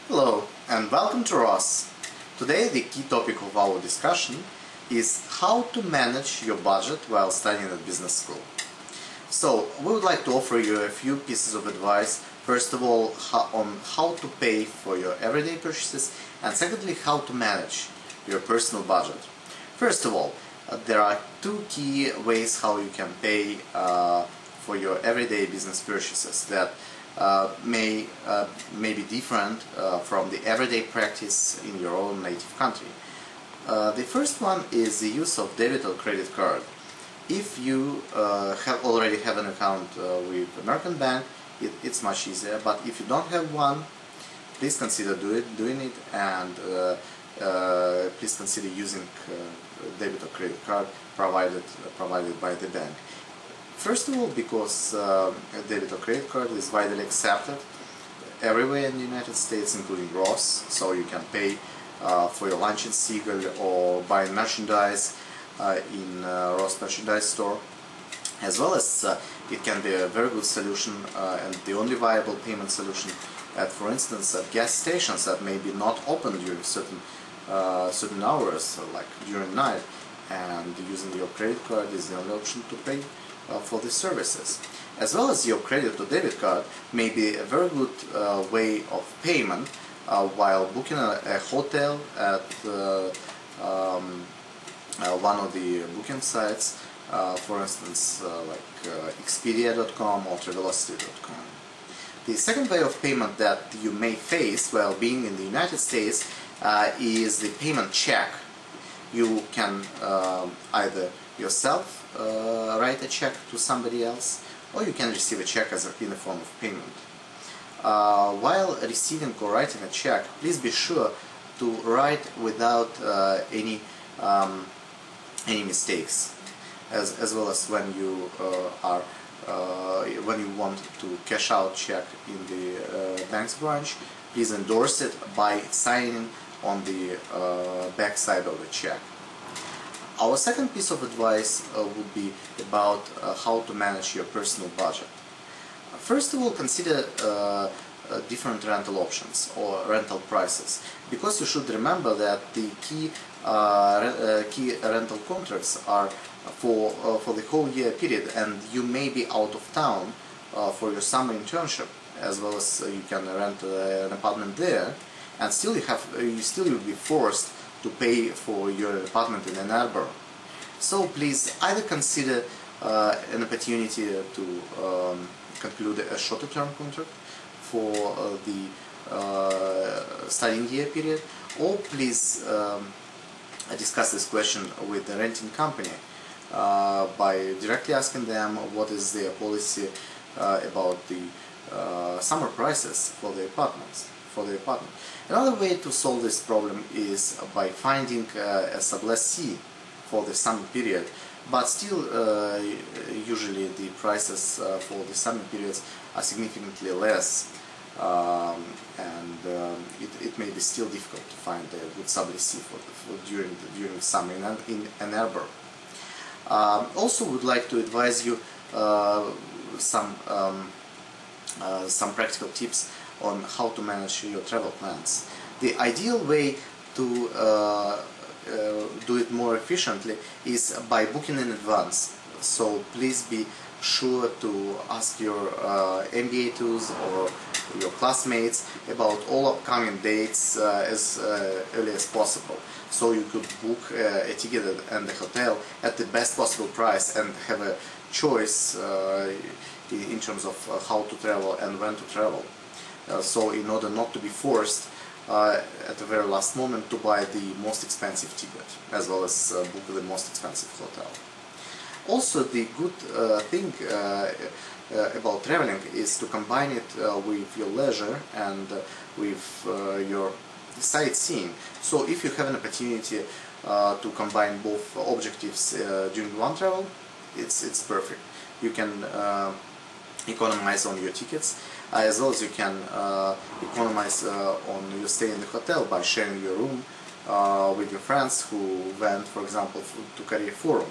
Hello and welcome to Ross. Today the key topic of our discussion is how to manage your budget while studying at business school. So we would like to offer you a few pieces of advice. First of all, on how to pay for your everyday purchases, and secondly, how to manage your personal budget. First of all, there are two key ways how you can pay for your everyday business purchases that may be different from the everyday practice in your own native country. The first one is the use of debit or credit card. If you already have an account with American Bank, it's much easier, but if you don't have one, please consider doing it, and please consider using debit or credit card provided by the bank. First of all, because a debit or credit card is widely accepted everywhere in the United States, including Ross, so you can pay for your lunch in Seagull or buy merchandise in Ross merchandise store, as well as it can be a very good solution and the only viable payment solution at, for instance, at gas stations that may be not open during certain hours, like during night, and using your credit card is the only option to pay for the services. As well as your credit or debit card may be a very good way of payment while booking a hotel at one of the booking sites, for instance like Expedia.com or Travelocity.com. The second way of payment that you may face while being in the United States is the payment check. You can either yourself write a check to somebody else, or you can receive a check in the form of payment. While receiving or writing a check, please be sure to write without any mistakes, as well as when you when you want to cash out check in the bank's branch, please endorse it by signing on the back side of the check. Our second piece of advice would be about how to manage your personal budget. First of all, consider different rental options or rental prices, because you should remember that the key rental contracts are for the whole year period, and you may be out of town for your summer internship, as well as you can rent an apartment there, and still you will be forced to pay for your apartment in Ann Arbor. So please either consider an opportunity to conclude a shorter term contract for the studying year period, or please discuss this question with the renting company by directly asking them what is their policy about the summer prices for the apartments. Another way to solve this problem is by finding a sublessee for the summer period, but still usually the prices for the summer periods are significantly less, and it may be still difficult to find a good sublessee during summer in Ann Arbor. Also would like to advise you some practical tips on how to manage your travel plans. The ideal way to do it more efficiently is by booking in advance. So please be sure to ask your MBA tools or your classmates about all upcoming dates as early as possible, so you could book a ticket and a hotel at the best possible price and have a choice in terms of how to travel and when to travel. So in order not to be forced at the very last moment to buy the most expensive ticket, as well as book the most expensive hotel. Also, the good thing about traveling is to combine it with your leisure and with your sightseeing. So if you have an opportunity to combine both objectives during one travel, it's perfect. You can economize on your tickets, as well as you can economize on your stay in the hotel by sharing your room with your friends who went, for example, to Korea Forum.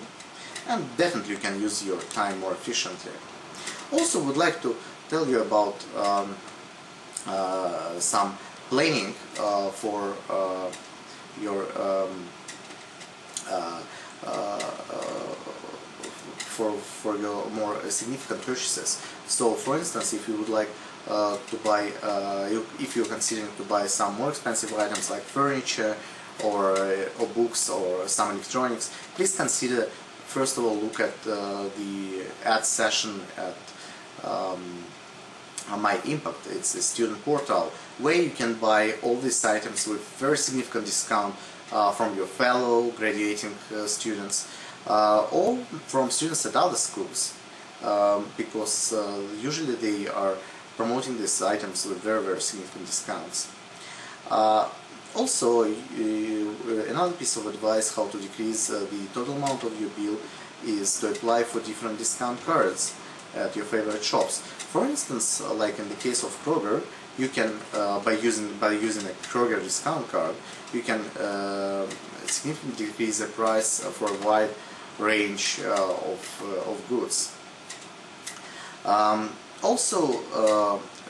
And definitely you can use your time more efficiently. Also would like to tell you about some planning for your uh, uh, for your more significant purchases. So, for instance, if you would like to buy, if you're considering to buy some more expensive items like furniture or books or some electronics, please consider, first of all, look at the ad session at My Impact. It's a student portal where you can buy all these items with very significant discount from your fellow graduating students or from students at other schools, because usually they are promoting these items with very significant discounts. Also, another piece of advice how to decrease the total amount of your bill is to apply for different discount cards at your favorite shops. For instance, like in the case of Kroger, you can by using a Kroger discount card, you can significantly decrease the price for a wide range of goods. Also,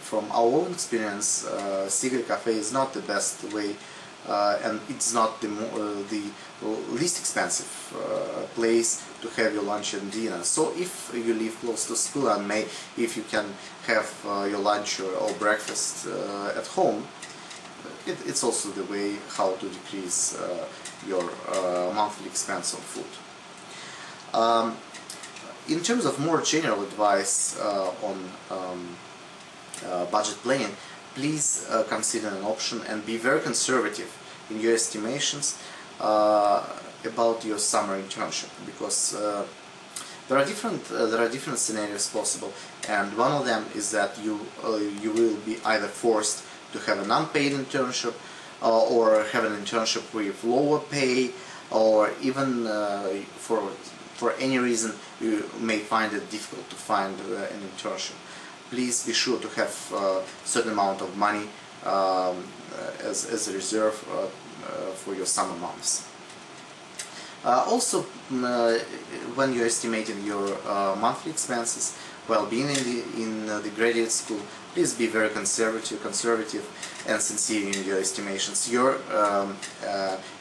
from our own experience, Cigarette Cafe is not the best way, and it's not the least expensive place to have your lunch and dinner. So if you live close to school and if you can have your lunch or breakfast at home, it's also the way how to decrease your monthly expense on food. In terms of more general advice on budget planning, please consider an option and be very conservative in your estimations about your summer internship, because there are different scenarios possible, and one of them is that you will be either forced to have an unpaid internship or have an internship with lower pay, or even for any reason you may find it difficult to find an internship. Please be sure to have a certain amount of money as a reserve for your summer months. Also, when you're estimating your monthly expenses while being in the graduate school, please be very conservative and sincere in your estimations. Your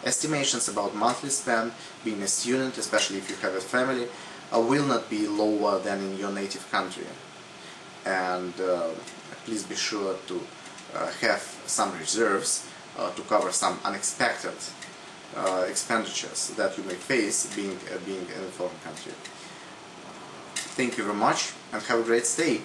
estimations about monthly spend, being a student, especially if you have a family, will not be lower than in your native country. And please be sure to have some reserves to cover some unexpected expenditures that you may face being in a foreign country. Thank you very much and have a great stay.